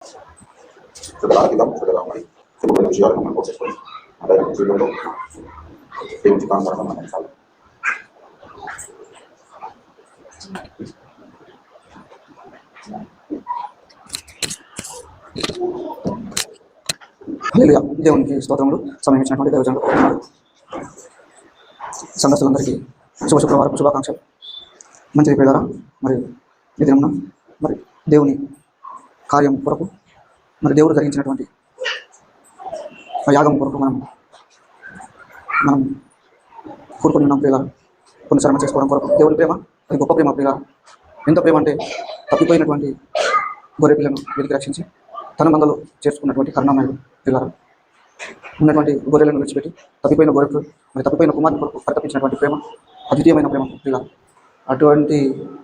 Setelah saudara mari sebelum manusia dengan proses ada yang sebelum tim kita sama dengan salah. హల్లెలూయా. దేవునికి స్తోత్రములు. సమయం ఇచ్చినటువంటి దైవజనులు సంఘస్థులందరికీ శుక్రవారం శుభాకాంక్షలు. మంచిది పిల్లరా, మరి ఈ దినమున మరి దేవుని కార్యం కొరకు మరి దేవుడు జరిగించినటువంటి యాగం కొరకు మనం కూరుకొని ఉన్నాం ప్రియులారా. పునశ్చరణ చేసుకోవడం కొరకు దేవుని ప్రేమ అది గొప్ప ప్రేమ ప్రియులారా. ఎంత ప్రేమ అంటే తప్పిపోయినటువంటి గొర్రె పిల్లను వెతికి రక్షించి తన మందలో చేర్చుకున్నటువంటి కరుణామయుడు ప్రియులారా. ఉన్నటువంటి గొర్రెలను విడిచిపెట్టి తప్పిపోయిన గొర్రెకు మరి తప్పిపోయిన కుమారుని కొరకు పరితపించినటువంటి ప్రేమ అద్వితీయమైన ప్రేమ ప్రియులారా. అటువంటి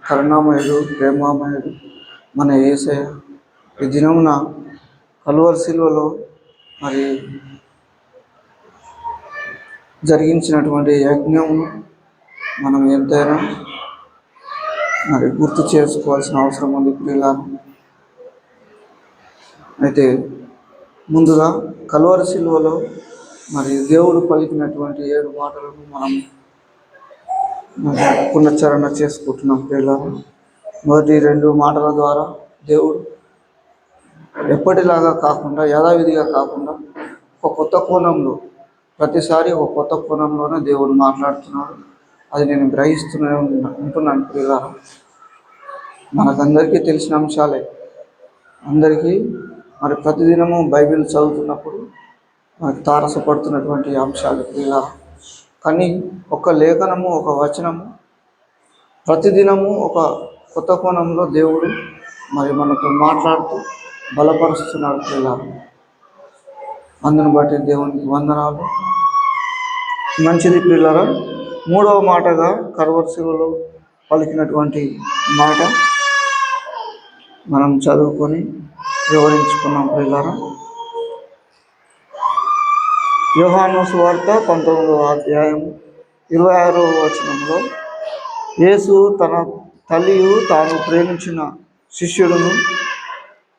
కరుణామయుడు ప్రేమామయుడు మన యేసయ్య ఈ దినమున కలువరి శిలువలో మరి జరిగించినటువంటి యజ్ఞమును మనం ఎంతైనా మరి గుర్తు చేసుకోవాల్సిన అవసరం ఉంది ప్రియులారా. అయితే ముందుగా కలువరి శిలువలో మరి దేవుడు పలికినటువంటి 7 మాటలను మనం పునశ్చరణ చేసుకుంటున్నాం ప్రియులారా. మొదటి 2 మాటల ద్వారా దేవుడు ఎప్పటిలాగా కాకుండా యథావిధిగా కాకుండా ఒక కొత్త కోణంలో ప్రతిసారి ఒక కొత్త కోణంలోనే దేవుడు మాట్లాడుతున్నాడు. అది నేను గ్రహిస్తూనే ఉంటున్నాను ప్రియులారా. మనకందరికీ తెలిసిన అంశాలే. అందరికీ మరి ప్రతిదినము బైబిల్ చదువుతున్నప్పుడు మనకు తారసపడుతున్నటువంటి అంశాలు ప్రియులారా. కానీ ఒక లేఖనము ఒక వచనము ప్రతిదినము ఒక కొత్త కోణంలో దేవుడు మరి మనతో మాట్లాడుతూ బలపరుస్తున్నాడు ప్రియులారా. అందును బట్టి దేవునికి వందనాలు. మంచిది ప్రియులారా. 3వ మాటగా కలువరి శిలువలో పలికినటువంటి మాట మనం చదువుకొని వివరించుకున్నాం ప్రియులారా. యోహాను సువార్త 19వ అధ్యాయం 26వ వచనంలో యేసు తన తల్లియు తాను ప్రేమించిన శిష్యుడును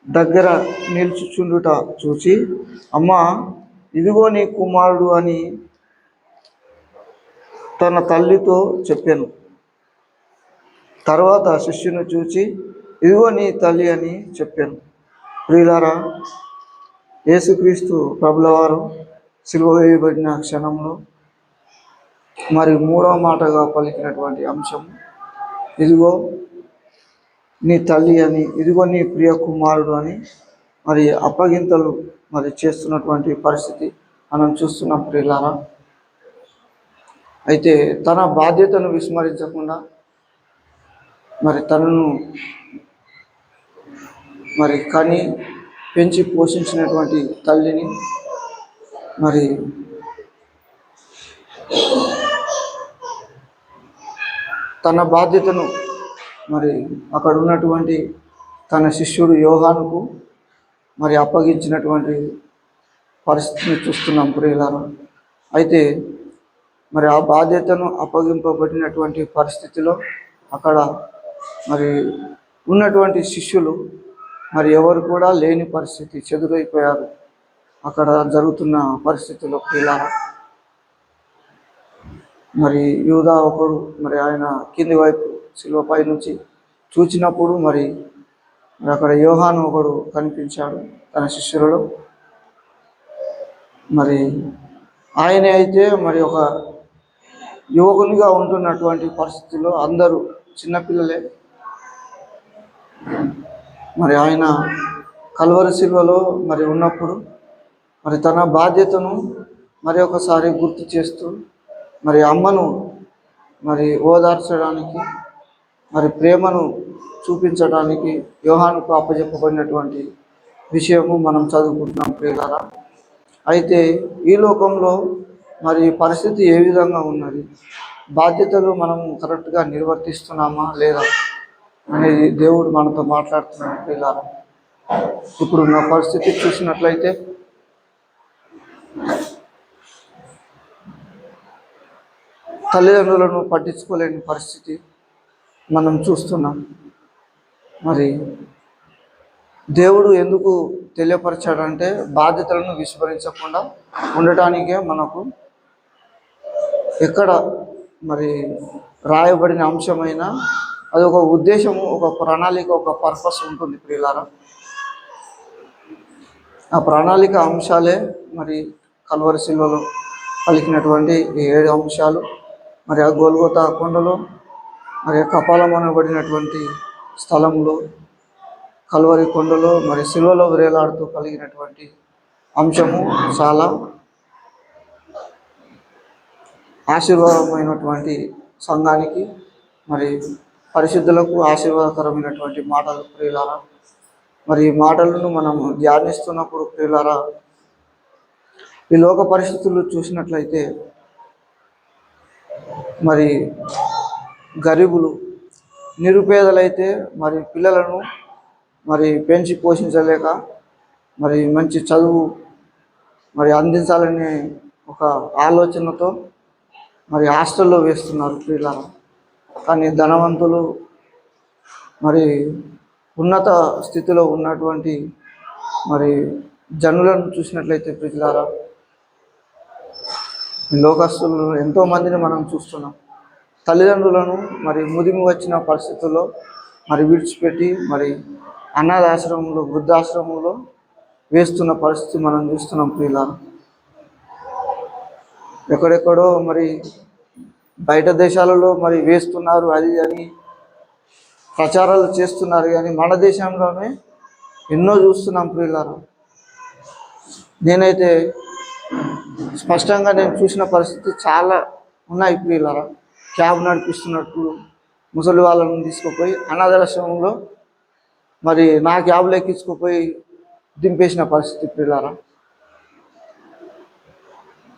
దగ్గర నిల్చుచుండుట చూచి, అమ్మా, ఇదిగో నీ కుమారుడు అని తన తల్లితో చెప్పాను. తర్వాత శిష్యుని చూచి, ఇదిగో నీ తల్లి అని చెప్పాను. ప్రియులారా, యేసుక్రీస్తు ప్రభుల వారు సిలువ వేయబడిన క్షణంలో మరి 3వ మాటగా పలికినటువంటి అంశం ఇదిగో నీ తల్లి అని, ఇదిగో నీ ప్రియ కుమారుడు అని మరి అప్పగింతలు మరి చేస్తున్నటువంటి పరిస్థితి మనం చూస్తున్నాం ప్రియులారా. అయితే తన బాధ్యతను విస్మరించకుండా మరి తనను మరి కని పెంచి పోషించినటువంటి తల్లిని మరి తన బాధ్యతను మరి అక్కడ ఉన్నటువంటి తన శిష్యుడు యోహానుకు మరి అప్పగించినటువంటి పరిస్థితిని చూస్తున్నాం ప్రియులారా. అయితే మరి ఆ బాధ్యతను అప్పగింపబడినటువంటి పరిస్థితిలో అక్కడ మరి ఉన్నటువంటి శిష్యులు మరి ఎవరు కూడా లేని పరిస్థితి, చెదురైపోయారు అక్కడ జరుగుతున్న పరిస్థితుల్లో ప్రియులారా. మరి యూదా ఒకడు మరి ఆయన కింది వైపు శిలువపై నుంచి చూచినప్పుడు మరి అక్కడ యోహాను ఒకడు కనిపించాడు తన శిష్యులలో. మరి ఆయన అయితే మరి ఒక యువకునిగా ఉంటున్నటువంటి పరిస్థితుల్లో అందరూ చిన్నపిల్లలే. మరి ఆయన కలువరి శిలువలో మరి ఉన్నప్పుడు మరి తన బాధ్యతను మరి ఒకసారి గుర్తు చేస్తూ మరి అమ్మను మరి ఓదార్చడానికి మరి ప్రేమను చూపించడానికి యోహానుకు అప్పచెప్పబడినటువంటి విషయము మనం చదువుకుంటున్నాం ప్రియులారా. అయితే ఈ లోకంలో మరి పరిస్థితి ఏ విధంగా ఉన్నది, బాధ్యతలు మనం కరెక్ట్గా నిర్వర్తిస్తున్నామా లేదా అనేది దేవుడు మనతో మాట్లాడుతున్నాడు ప్రియులారా. ఇప్పుడు నా పరిస్థితి చూసినట్లయితే తల్లిదండ్రులను పట్టించుకోలేని పరిస్థితి మనం చూస్తున్నాం. మరి దేవుడు ఎందుకు తెలియపరిచాడంటే బాధ్యతలను విస్మరించకుండా ఉండటానికే మనకు ఎక్కడ మరి రాయబడిన అంశమైన అది ఒక ఉద్దేశము, ఒక ప్రణాళిక, ఒక పర్పస్ ఉంటుంది ప్రియులారా. ఆ ప్రణాళిక అంశాలే మరి కల్వరి శిలువలో పలికినటువంటి ఈ 7 అంశాలు. మరి ఆ గొల్గొతా కొండలో మరి కపాలం అనబడినటువంటి స్థలంలో, కల్వరి కొండలో మరి శిలువలో వేలాడుతూ కలిగినటువంటి అంశము చాలా ఆశీర్వాదమైనటువంటి సంఘానికి మరి పరిశుద్ధులకు ఆశీర్వాదకరమైనటువంటి మాటలు ప్రియులారా. మరి ఈ మాటలను మనం ధ్యానిస్తున్నప్పుడు ప్రియులారా, ఈ లోక పరిస్థితులు చూసినట్లయితే మరి గరీబులు, నిరుపేదలైతే మరి పిల్లలను మరి పెంచి పోషించలేక మరి మంచి చదువు మరి అందించాలనే ఒక ఆలోచనతో మరి హాస్టల్లో వేస్తున్నారు పిల్లలు. కానీ ధనవంతులు మరి ఉన్నత స్థితిలో ఉన్నటువంటి మరి జనులను చూసినట్లయితే పిల్లారా, లోకస్తులు ఎంతోమందిని మనం చూస్తున్నాం. తల్లిదండ్రులను మరి ముదిమి వచ్చిన పరిస్థితుల్లో మరి విడిచిపెట్టి మరి అనాథాశ్రమంలో, వృద్ధాశ్రమంలో వేస్తున్న పరిస్థితి మనం చూస్తున్నాం పిల్లారా. ఎక్కడెక్కడో మరి బయట దేశాలలో మరి వేస్తున్నారు అది అని ప్రచారాలు చేస్తున్నారు, కానీ మన దేశంలోనే ఎన్నో చూస్తున్నాం ప్రియులారా. నేనైతే స్పష్టంగా నేను చూసిన పరిస్థితి చాలా ఉన్నాయి ప్రియులారా. క్యాబ్ నడిపిస్తున్నట్టు ముసలి వాళ్ళని తీసుకుపోయి అనాథాశ్రమంలో మరి నా క్యాబ్లో ఎక్కించుకుపోయి దింపేసిన పరిస్థితి ప్రియులారా.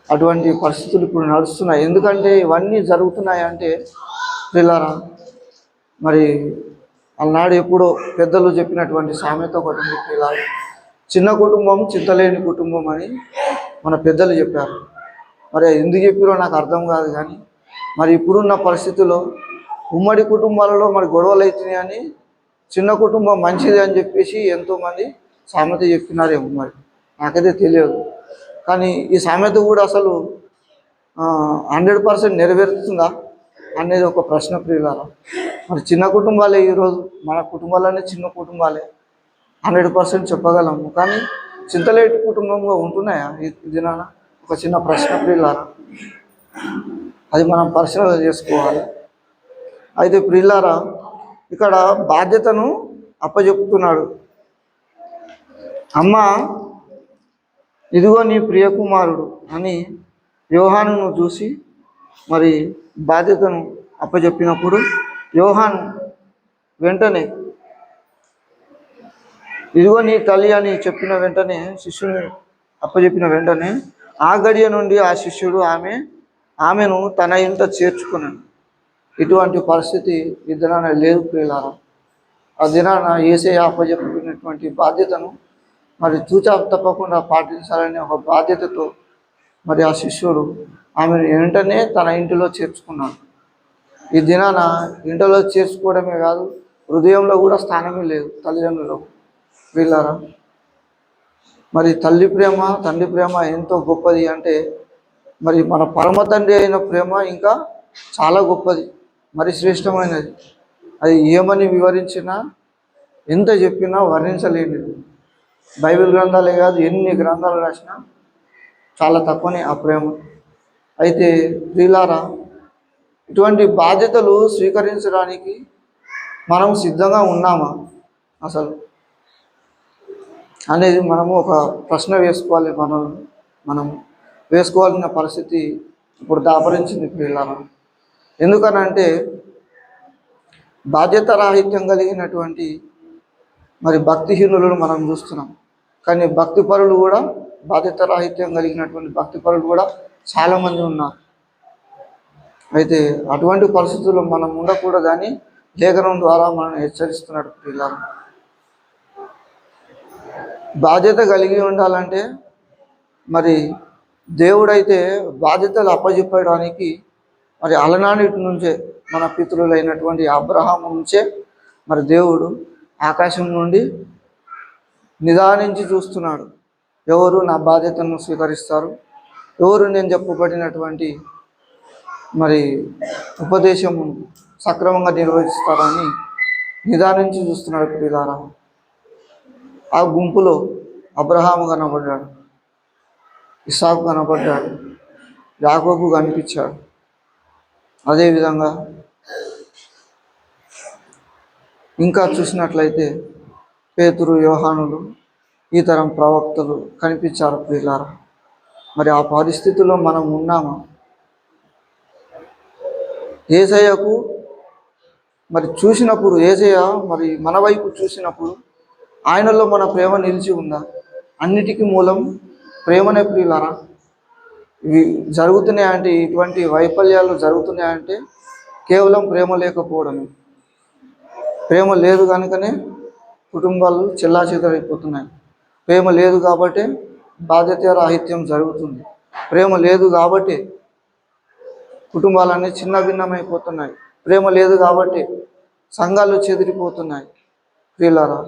అటువంటి పరిస్థితులు ఇప్పుడు నడుస్తున్నాయి. ఎందుకంటే ఇవన్నీ జరుగుతున్నాయి అంటే ప్రియులారా, మరి అలనాడు ఎప్పుడో పెద్దలు చెప్పినటువంటి సామెత ఒకటి ఉంది ప్రియులారా, చిన్న కుటుంబం చింతలేని కుటుంబం అని మన పెద్దలు చెప్పారు. మరి ఎందుకు చెప్పారో నాకు అర్థం కాదు, కానీ మరి ఇప్పుడున్న పరిస్థితుల్లో ఉమ్మడి కుటుంబాలలో మరి గొడవలు అవుతున్నాయి అని చిన్న కుటుంబం మంచిది అని చెప్పేసి ఎంతోమంది సామెత చెప్తున్నారేమో, మరి నాకైతే తెలియదు. కానీ ఈ సామెత కూడా అసలు 100% నెరవేరుతుందా అనేది ఒక ప్రశ్న ప్రియులారా. మరి చిన్న కుటుంబాలే, ఈరోజు మన కుటుంబాలనే చిన్న కుటుంబాలే 100% చెప్పగలము, కానీ చింతలేటి కుటుంబంగా ఉంటున్నాయా ఇది నాన్న? ఒక చిన్న ప్రశ్న ప్రియులారా, అది మనం పరిశీలన చేసుకోవాలి. అయితే ప్రియులారా, ఇక్కడ బాధ్యతను అప్పచెప్పుతున్నాడు. అమ్మ ఇదిగో నీ ప్రియకుమారుడు అని యోహానును చూసి మరి బాధ్యతను అప్పచెప్పినప్పుడు యోహాను వెంటనే ఇదిగో నీ తల్లి అని చెప్పిన వెంటనే, శిష్యుని అప్పచెప్పిన వెంటనే ఆ గడియ నుండి ఆ శిష్యుడు ఆమెను తన ఇంట చేర్చుకున్నాడు. ఇటువంటి పరిస్థితి ఈ దినాన లేదు ప్రియులారా. ఆ దినాన యేసయ్య అప్పచెప్పినటువంటి బాధ్యతను మరి తూచా తప్పకుండా పాటించాలనే ఒక బాధ్యతతో మరి ఆ శిష్యుడు ఆమెను వెంటనే తన ఇంటిలో చేర్చుకున్నాడు. ఈ దినాన ఇంటిలో చేర్చుకోవడమే కాదు, హృదయంలో కూడా స్థానమే లేదు తల్లిదండ్రులకు వీళ్ళారా. మరి తల్లి ప్రేమ, తండ్రి ప్రేమ ఎంతో గొప్పది అంటే మరి మన పరమ తండ్రి అయిన ప్రేమ ఇంకా చాలా గొప్పది, మరి శ్రేష్టమైనది. అది ఏమని వివరించినా, ఎంత చెప్పినా వర్ణించలేనిది. బైబిల్ గ్రంథాలే కాదు, ఎన్ని గ్రంథాలు రాసినా చాలా తక్కువనే ఆ ప్రేమ. అయితే ప్రియులారా, ఇటువంటి బాధ్యతలు స్వీకరించడానికి మనం సిద్ధంగా ఉన్నామా అసలు అనేది మనము ఒక ప్రశ్న వేసుకోవాలి. మనం వేసుకోవాల్సిన పరిస్థితి ఇప్పుడు దాపరించింది ప్రియులారా. ఎందుకనంటే బాధ్యత రాహిత్యం కలిగినటువంటి మరి భక్తిహీనులను మనం చూస్తున్నాం. కానీ భక్తిపరులు కూడా, బాధ్యత రాహిత్యం కలిగినటువంటి భక్తిపరులు కూడా చాలామంది ఉన్నారు. అయితే అటువంటి పరిస్థితుల్లో మనం ఉండకూడదని లేఖనం ద్వారా మనం హెచ్చరిస్తున్నాడు ప్రియులారా. బాధ్యత కలిగి ఉండాలంటే మరి దేవుడైతే బాధ్యతలు అప్పచెప్పడానికి మరి అలనాటి నుంచే మన పితరులైనటువంటి అబ్రహాము నుంచే మరి దేవుడు ఆకాశం నుండి నిదానించి చూస్తున్నాడు. ఎవరు నా బాధ్యతను స్వీకరిస్తారు, ఎవరు నేను చెప్పబడినటువంటి మరి ఉపదేశము సక్రమంగా నిర్వహిస్తారని నిదానించి చూస్తున్నాడు ప్రియులారా. ఆ గుంపులో అబ్రహాము కనబడ్డాడు, ఇస్సాకు కనబడ్డాడు, యాకోబు కనిపించాడు. అదేవిధంగా ఇంకా చూసినట్లయితే పేతురు, యోహానులు, ఈ తరం ప్రవక్తలు కనిపించారు ప్రియులారా. మరి ఆ పరిస్థితుల్లో మనం ఉన్నామా? యేసయ్యకు మరి చూసినప్పుడు, యేసయ్య మరి మన వైపు చూసినప్పుడు ఆయనలో మన ప్రేమ నిలిచి ఉందా? అన్నిటికీ మూలం ప్రేమనే ప్రియులారా. ఇవి జరుగుతున్నాయంటే, ఇటువంటి వైఫల్యాలు జరుగుతున్నాయంటే కేవలం ప్రేమ లేకపోవడమే. ప్రేమ లేదు కనుకనే కుటుంబాలు చెల్లాచెదరైపోతున్నాయి. ప్రేమ లేదు కాబట్టి బాధ్యతారాహిత్యం జరుగుతుంది. ప్రేమ లేదు కాబట్టి కుటుంబాలన్నీ చిన్న భిన్నమైపోతున్నాయి. ప్రేమ లేదు కాబట్టి సంఘాలు చెదిరిపోతున్నాయి. ప్రియులారా,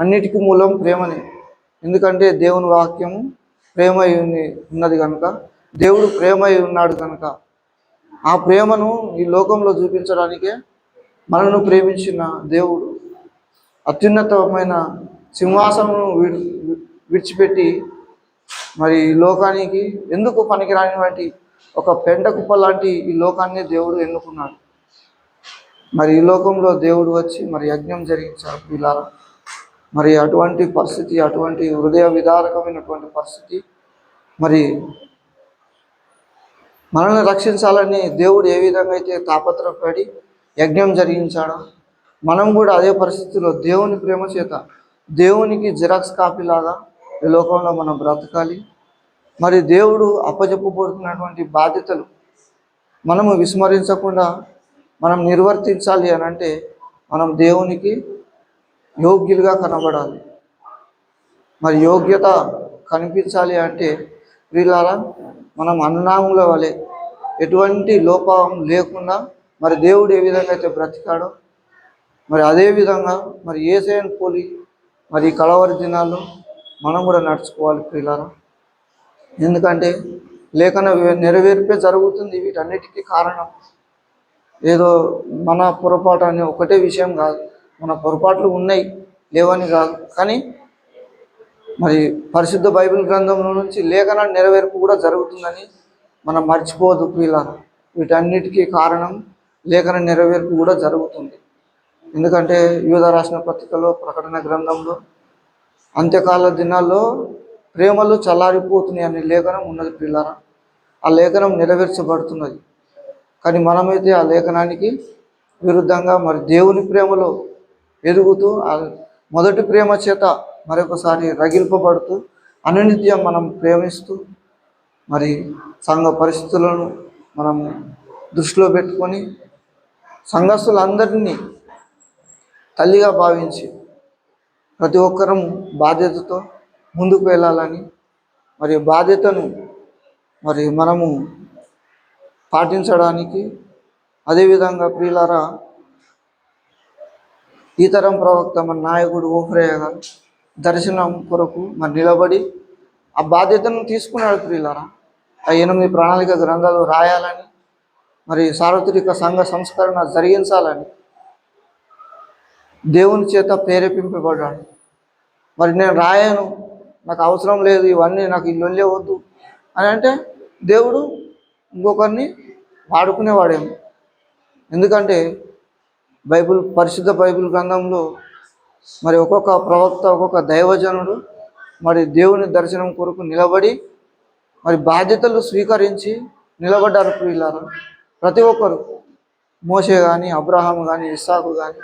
అన్నిటికీ మూలం ప్రేమనే. ఎందుకంటే దేవుని వాక్యము ప్రేమ ఉన్నది కనుక, దేవుడు ప్రేమ ఉన్నాడు కనుక, ఆ ప్రేమను ఈ లోకంలో చూపించడానికే మనను ప్రేమించిన దేవుడు అత్యున్నతమైన సింహాసనం విడిచిపెట్టి మరి ఈ లోకానికి ఎందుకు పనికిరాని వంటి ఒక పెంట కుప్ప లాంటి ఈ లోకాన్ని దేవుడు ఎన్నుకున్నాడు. మరి ఈ లోకంలో దేవుడు వచ్చి మరి యజ్ఞం జరిగించాడు పిల్లారా. మరి అటువంటి పరిస్థితి, అటువంటి హృదయ విదారకమైనటువంటి పరిస్థితి, మరి మనల్ని రక్షించాలని దేవుడు ఏ విధంగా అయితే తాపత్రపడి యజ్ఞం జరిగించాడో, మనం కూడా అదే పరిస్థితిలో దేవుని ప్రేమ చేత దేవునికి జిరాక్స్ కాపీలాగా ఈ లోకంలో మనం బ్రతకాలి. మరి దేవుడు అప్పచెప్పబడుతున్నటువంటి బాధ్యతలు మనము విస్మరించకుండా మనం నిర్వర్తించాలి అని అంటే మనం దేవునికి యోగ్యులుగా కనబడాలి. మరి యోగ్యత కనిపించాలి అంటే వీళ్ళారా మనం అన్నాముల వలె ఎటువంటి లోపం లేకుండా మరి దేవుడు ఏ విధంగా అయితే బ్రతికాడో మరి అదేవిధంగా మరి యేసయ్యను పోలి మరి కలవరి దినాల్లో మనం కూడా నడుచుకోవాలి ప్రియులారా. ఎందుకంటే లేఖన నెరవేర్పే జరుగుతుంది. వీటన్నిటికీ కారణం ఏదో మన పొరపాటు అనే ఒకటే విషయం కాదు. మన పొరపాట్లు ఉన్నాయి, లేవని కాదు. కానీ మరి పరిశుద్ధ బైబిల్ గ్రంథంలో నుంచి లేఖన నెరవేర్పు కూడా జరుగుతుందని మనం మర్చిపోవద్దు ప్రియులారా. వీటన్నిటికీ కారణం లేఖన నెరవేర్పు కూడా జరుగుతుంది. ఎందుకంటే యూదా రాసిన పత్రికలో, ప్రకటన గ్రంథంలో అంత్యకాల దినాల్లో ప్రేమలు చల్లారిపోతున్నాయి అనే లేఖనం ఉన్నది ప్రియులారా. ఆ లేఖనం నెరవేర్చబడుతున్నది. కానీ మనమైతే ఆ లేఖనానికి విరుద్ధంగా మరి దేవుని ప్రేమలో ఎదుగుతూ ఆ మొదటి ప్రేమ చేత మరొకసారి రగిల్పబడుతూ అనునిత్యం మనం ప్రేమిస్తూ మరి సంఘ పరిస్థితులను మనం దృష్టిలో పెట్టుకొని సంఘస్థులందరినీ తల్లిగా భావించి ప్రతి ఒక్కరం బాధ్యతతో ముందుకు వెళ్ళాలని, మరి బాధ్యతను మరి మనము పాటించడానికి, అదేవిధంగా ప్రియులారా ఈ తరం ప్రవక్త మన నాయకుడు ఓఫ్రయ్య గారు దర్శనం కొరకు మరి నిలబడి ఆ బాధ్యతను తీసుకున్నాడు ప్రియులారా. ఆ 8 ప్రణాళిక గ్రంథాలు రాయాలని, మరి సార్వత్రిక సంఘ సంస్కరణ జరిగించాలని దేవుని చేత ప్రేరేపింపబడ్డాడు. మరి నేను రాయను, నాకు అవసరం లేదు, ఇవన్నీ నాకు ఇల్లు వద్దు అని అంటే దేవుడు ఇంకొకరిని వాడుకునేవాడేమో. ఎందుకంటే పరిశుద్ధ బైబిల్ గ్రంథంలో మరి ఒక్కొక్క ప్రవక్త, ఒక్కొక్క దైవజనుడు మరి దేవుని దర్శనం కొరకు నిలబడి మరి బాధ్యతలు స్వీకరించి నిలబడ్డారు ప్రియులారా. ప్రతి ఒక్కరు, మోషే కానీ, అబ్రహాము కానీ, ఇస్సాకు కానీ,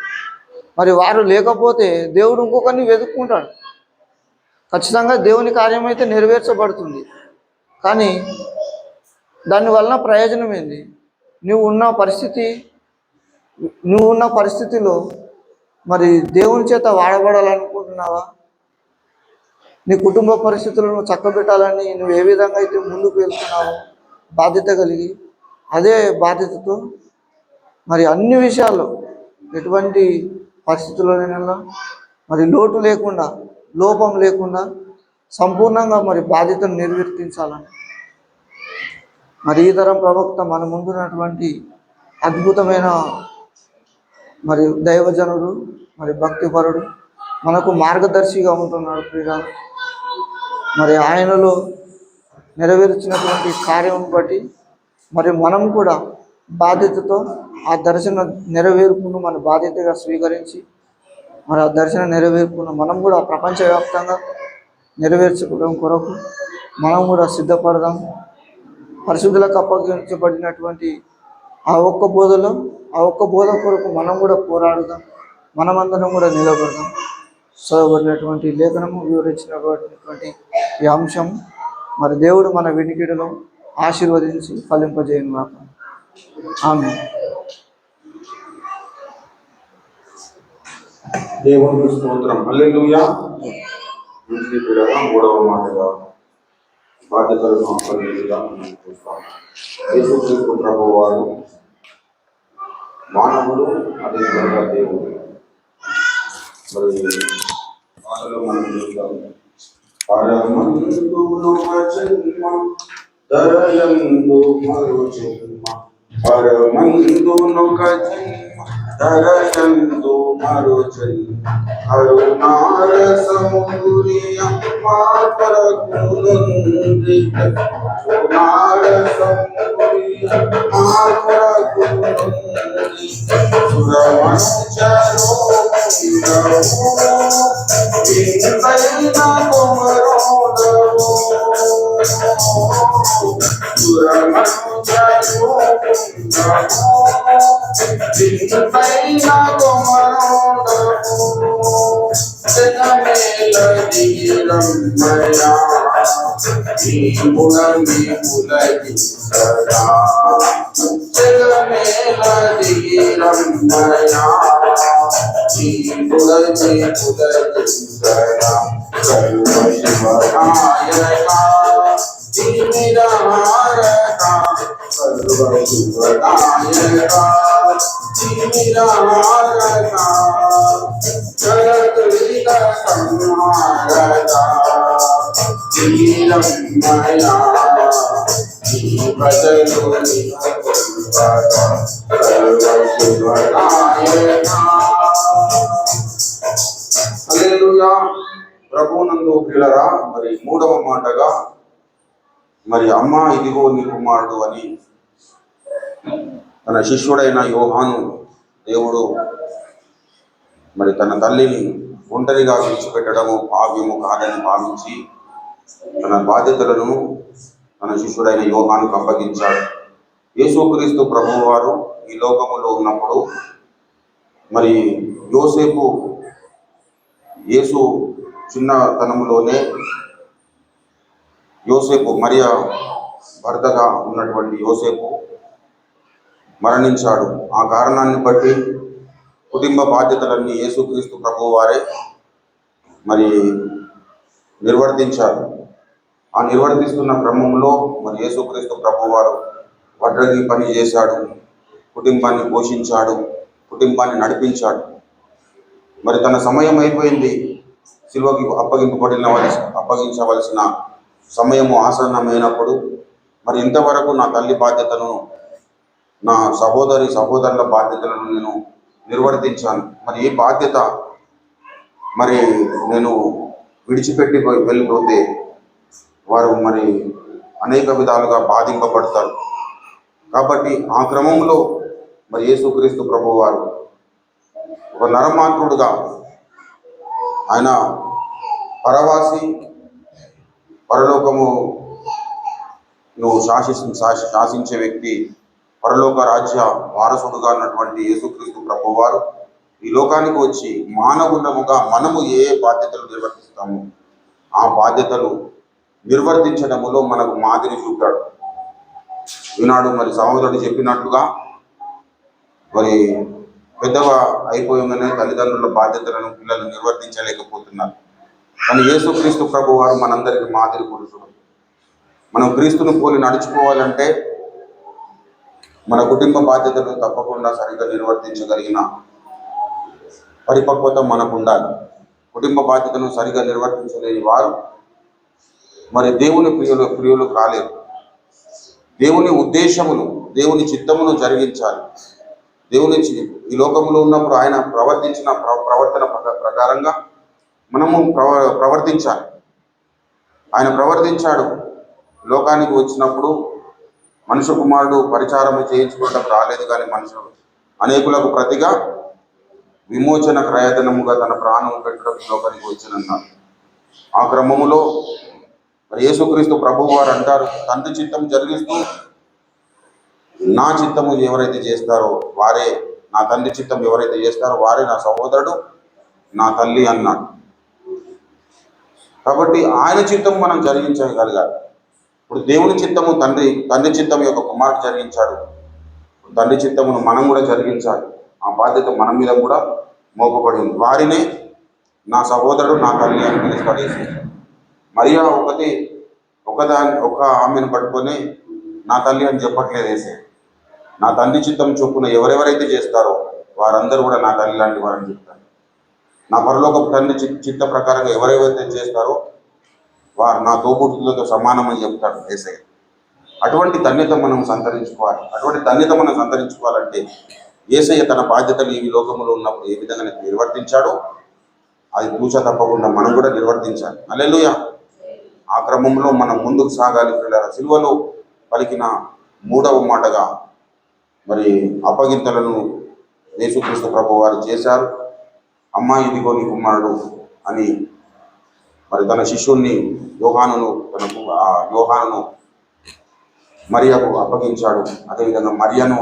మరి వారు లేకపోతే దేవుడు ఇంకొకరిని వెతుక్కుంటాడు. ఖచ్చితంగా దేవుని కార్యం అయితే నెరవేర్చబడుతుంది. కానీ దానివలన ప్రయోజనం ఏంది? నువ్వు ఉన్న పరిస్థితిలో మరి దేవుని చేత వాడబడాలనుకుంటున్నావా? నీ కుటుంబ పరిస్థితులను చక్కబెట్టాలని నువ్వు ఏ విధంగా అయితే ముందుకు వెళ్తున్నావో బాధ్యత కలిగి, అదే బాధ్యతతో మరి అన్ని విషయాల్లో ఎటువంటి పరిస్థితుల్లోనైనా మరి లోటు లేకుండా లోపం లేకుండా సంపూర్ణంగా మరి బాధ్యతను నిర్వర్తించాలని మరి ఈ తరం ప్రవక్త మన ముందున్నటువంటి అద్భుతమైన మరి దైవజనుడు మరి భక్తిపరుడు మనకు మార్గదర్శిగా ఉంటున్నాడు ప్రియులారా. మరి ఆయనలో నెరవేర్చినటువంటి కార్యం బట్టి మరి మనం కూడా బాధ్యతతో ఆ దర్శన నెరవేర్పును మన బాధ్యతగా స్వీకరించి మరి ఆ దర్శన నెరవేర్పును మనం కూడా ప్రపంచవ్యాప్తంగా నెరవేర్చుకోవడం కొరకు మనం కూడా సిద్ధపడదాం. పరిశుద్ధులకు అప్పగించబడినటువంటి ఆ ఒక్క బోధ కొరకు మనం కూడా పోరాడుదాం. మనమందరం కూడా నిలబడదాం. చదవబడినటువంటి లేఖనము వివరించినటువంటి ఈ అంశం మరి దేవుడు మన వినికిడిలో ఆశీర్వదించి ఫలింపజేయను గాక. ఆమేన్. దేవునికి స్తోత్రం. హల్లెలూయా. మూడవ మాటగా బాధ్యతలను అప్పగించుగా చూస్తాం. యేసుక్రీస్తు ప్రభువారు మానవుడు, అదేవిధంగా దేవుడు. మరి భాషలో మనం చూస్తాం, పరమందును జన్మ ధరయందు మరో జన్మ, పరమందును జన్మ ధరయందు మరో జన్మ, కరుణారసమురియ మాతరకునుంది, కరుణారసమురియ మాతరకునుంది, సురవంచరో వింతైన కుమరోదవో, సురవంచరో వింతైన కుమరోదవో, జగమేల ధీరమ్మయా నీ గుణమి పులకించరా, జగమేల ధీరమ్మయా నీ గుణమి పులకించరా, సర్వశివనాయక తిమిరహారక, సర్వశివనాయక తిమిరహారక, జగద్విక సంహారక, ధీరమ్మయా నీ ప్రజలు సర్వశివనాయక. హల్లెలూయా. ప్రభువునందు ప్రియులారా, మరి మూడవ మాటగా మరి అమ్మ ఇదిగో నీ కుమారుడు అని తన శిష్యుడైన యోహాను దేవుడు మరి తన తల్లిని ఒంటరిగా విడిచిపెట్టడము భావ్యము కాదని భావించి తన బాధ్యతలను తన శిష్యుడైన యోహానుకు అప్పగించాడు. యేసుక్రీస్తు ప్రభువు వారు ఈ లోకములో ఉన్నప్పుడు మరి యోసేపు యేసు చిన్నతనములోనే యోసేపు మరియ భర్తగా ఉన్నటువంటి యోసేపు మరణించాడు. ఆ కారణాన్ని బట్టి కుటుంబ బాధ్యతలన్నీ యేసుక్రీస్తు ప్రభువు వారే మరి నిర్వర్తించారు. ఆ నిర్వర్తిస్తున్న క్రమంలో మరి యేసుక్రీస్తు ప్రభువు వారు వడ్రంగి పని చేశాడు, కుటుంబాన్ని పోషించాడు, కుటుంబాన్ని నడిపించాడు. మరి తన సమయం అయిపోయింది, సిలువకి అప్పగించవలసిన సమయము ఆసన్నమైనప్పుడు మరి ఇంతవరకు నా తల్లి బాధ్యతను, నా సహోదరుల బాధ్యతలను నేను నిర్వర్తించాను. మరి ఈ బాధ్యత మరి నేను విడిచిపెట్టి వెళ్ళిపోతే వారు మరి అనేక విధాలుగా బాధింపబడతారు. కాబట్టి ఆ క్రమంలో మరి యేసుక్రీస్తు ప్రభువు వారు ఒక నరమాత్రుడుగా, ఆయన పరవాసి, పరలోకము నువ్వు శాసించే వ్యక్తి, పరలోక రాజ్య వారసుడుగా ఉన్నటువంటి యేసుక్రీస్తు ప్రభువు వారు ఈ లోకానికి వచ్చి మానవులముగా మనము ఏ బాధ్యతలు నిర్వర్తిస్తామో ఆ బాధ్యతలు నిర్వర్తించడములో మనకు మాదిరి చూపాడు. ఈనాడు మరి సహోదరుడు చెప్పినట్లుగా మరి పెద్దగా అయిపోయిందనే తల్లిదండ్రుల బాధ్యతలను పిల్లలు నిర్వర్తించలేకపోతున్నారు. కానీ యేసుక్రీస్తు ప్రభువు వారు మనందరికీ మాదిరి పురుషుడు. మనం క్రీస్తును పోలి నడుచుకోవాలంటే మన కుటుంబ బాధ్యతలు తప్పకుండా సరిగ్గా నిర్వర్తించగలిగిన పరిపక్వత మనకు ఉండాలి. కుటుంబ బాధ్యతను సరిగా నిర్వర్తించలేని వారు మరి దేవుని ప్రియులు కాలేరు. దేవుని ఉద్దేశమును, దేవుని చిత్తమును జరిగించాలి. ఈ లోకంలో ఉన్నప్పుడు ఆయన ప్రవర్తించిన ప్రవర్తన ప్రకారంగా మనము ప్రవర్తించాలి. ఆయన ప్రవర్తించాడు. లోకానికి వచ్చినప్పుడు మనుష్య కుమారుడు పరిచారం చేయించుకోవడానికి రాలేదు, కానీ మనుషులు అనేకులకు ప్రతిగా విమోచన క్రయధనముగా తన ప్రాణం పెట్టడం లోకానికి వచ్చినన్నారు. ఆ క్రమములో మరి యేసుక్రీస్తు ప్రభువు వారు అంటారు, తండ్రి చిత్తం జరిగిస్తూ నా చిత్తము ఎవరైతే చేస్తారో వారే, నా తండ్రి చిత్తం ఎవరైతే చేస్తారో వారే నా సహోదరుడు, నా తల్లి అన్నాడు. కాబట్టి ఆయన చిత్తం మనం జరిగించగలగాలి. ఇప్పుడు దేవుని చిత్తము తండ్రి చిత్తం యొక్క కుమారుడు జరిగించాడు. తండ్రి చిత్తమును మనం కూడా జరిగించాలి. ఆ బాధ్యత మన మీద కూడా మోపబడి ఉంది. వారినే నా సహోదరుడు, నా తల్లి అని పిలుస్తాడు యేసు. మరియా ఒక ఆమెను పట్టుకొని నా తల్లి అని చెప్పట్లేదు యేసు. నా తండ్రి చిత్తం చొప్పున ఎవరెవరైతే చేస్తారో వారందరూ కూడా నా తల్లి లాంటి వారని చెప్తారు. నా పరలోకపు తండ్రి చిత్త ప్రకారంగా ఎవరెవరైతే చేస్తారో వారు నా తోబుట్టులతో సమానమని చెప్తాడు యేసయ్య. అటువంటి ధన్యత మనం సంతరించుకోవాలి. అటువంటి ధన్యత మనం సంతరించుకోవాలంటే యేసయ్య తన బాధ్యతలు ఈ లోకంలో ఉన్నప్పుడు ఏ విధంగా నిర్వర్తించాడో అది పూచ తప్పకుండా మనం కూడా నిర్వర్తించాలి. హల్లెలూయా. ఆ క్రమంలో మనం ముందుకు సాగాలి. పిల్లల సిలువలో పలికిన 3వ మాటగా మరి అప్పగింతలను యేసుక్రీస్తు ప్రభు వారు చేశారు. అమ్మా ఇదిగో నీ కుమారుడు అని మరి తన శిష్యుణ్ణి యోహానును మరియకు అప్పగించాడు. అదేవిధంగా మరియను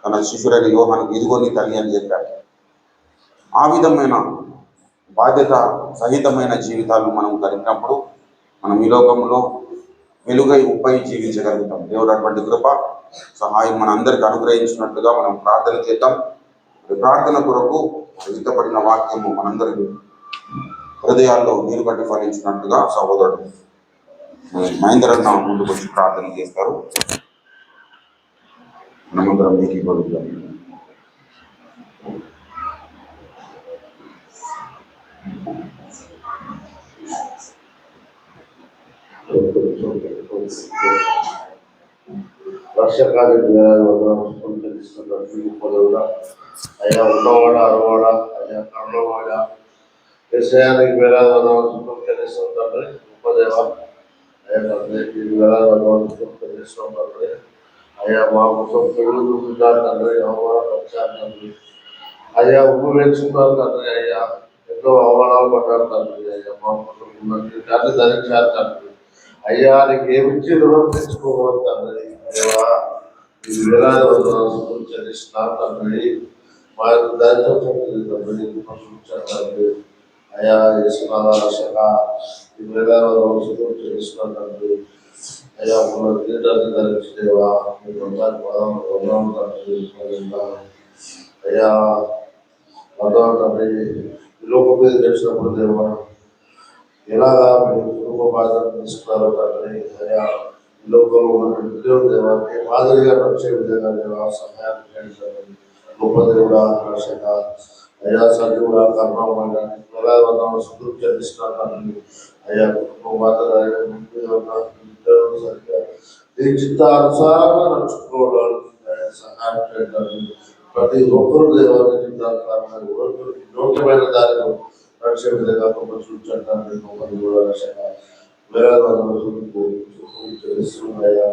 తన శిష్యుడైన యోహాను ఇదిగో నీ తల్లి అని చెప్పాడు. ఆ విధమైన బాధ్యత సహితమైన జీవితాలు మనం కలిగినప్పుడు మనం ఈ లోకంలో వెలుగై ఉప్పై జీవించగలుగుతాం. దేవుడు అటువంటి కృప సహాయం మన అందరికి అనుగ్రహించినట్లుగా మనం ప్రార్థన చేద్దాం. ప్రార్థన కొరకు విధితపడిన వాక్యము మనందరికీ హృదయాల్లో నీరు కట్టి ఫలించినట్టుగా సహోదరుడు మహేంద్రన్న ముందుకు వచ్చి ప్రార్థన చేస్తారు. మనమందరం మీకు ఇవ్వగలుగుతాం. వర్షకాలం తెలుస్తున్నట్టుగా అయ్యా ఉన్నవాడ అరవాడ అయ్యా కరుణవాడ విషయానికి వేలాది వందలు తెలుస్తుందండి. గొప్పదేవ అయ్యా తండ్రి వేలాది వందలు తెలుస్తుందండి. అయ్యా మా కోసం పెళ్లి చూస్తున్నారు తండ్రి, అవమానాలు వచ్చారు తండ్రి. అయ్యా ఉప్పు వేసుకున్నారు తండ్రి. అయ్యా ఎంతో అవమానాలు పడ్డారు తండ్రి. అయ్యా మా కోసం తండ్రి ధరించారు తండ్రి. అయ్యా నీకు ఏమిచ్చి రుణం తెచ్చుకోగలం తండ్రి. దేవా ఇది వేలాది వందలు చెల్లిస్తున్నారు తండ్రి. మా యొక్క దారితో తండ్రి తండ్రి. అయ్యా రక్షక ఈ వేలాది వందలు చెల్లిస్తున్నారు తండ్రి. అయ్యా జీవితాన్ని ధరించేవా మీ తండ్రి. అయ్యా తండ్రి ఈ లోకం మీద చేసినప్పుడు దేవా ఎలాగా మీరు కుటుంబ బాధ్యత తీసుకున్నారో తండ్రి. అయ్యా ఈ లోకంలో ఉన్న దేవా మాదిరిగా నడిచే విధంగా దేవా సహాయం చేయండి. గొప్ప దేవుడా రక్షక అయ్యా సజీవుడా కర్మమైన వేలాది వందలు సంతృప్తి చెల్లిస్తున్నారు తండ్రి. అయ్యా కుటుంబ బాధ్యత సరిగ్గా ఈ చిత్తానుసారంగా నడుచుకోవడానికి సహాయం చేయండి. ప్రతి ఒక్కరు దేవాన్ని చిత్తానుసారంగా యోగ్యమైన దారిలో నడిచే విధంగా గొప్ప చూచండి. గొప్ప దేవుడ రక్షక వేలాది వందలు తెలుస్తున్నాయా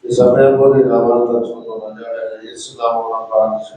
ఈ సమయంలో నీ నామాన్ని తలుచుకుంటున్నాను. యేసు నామమున ప్రార్థించి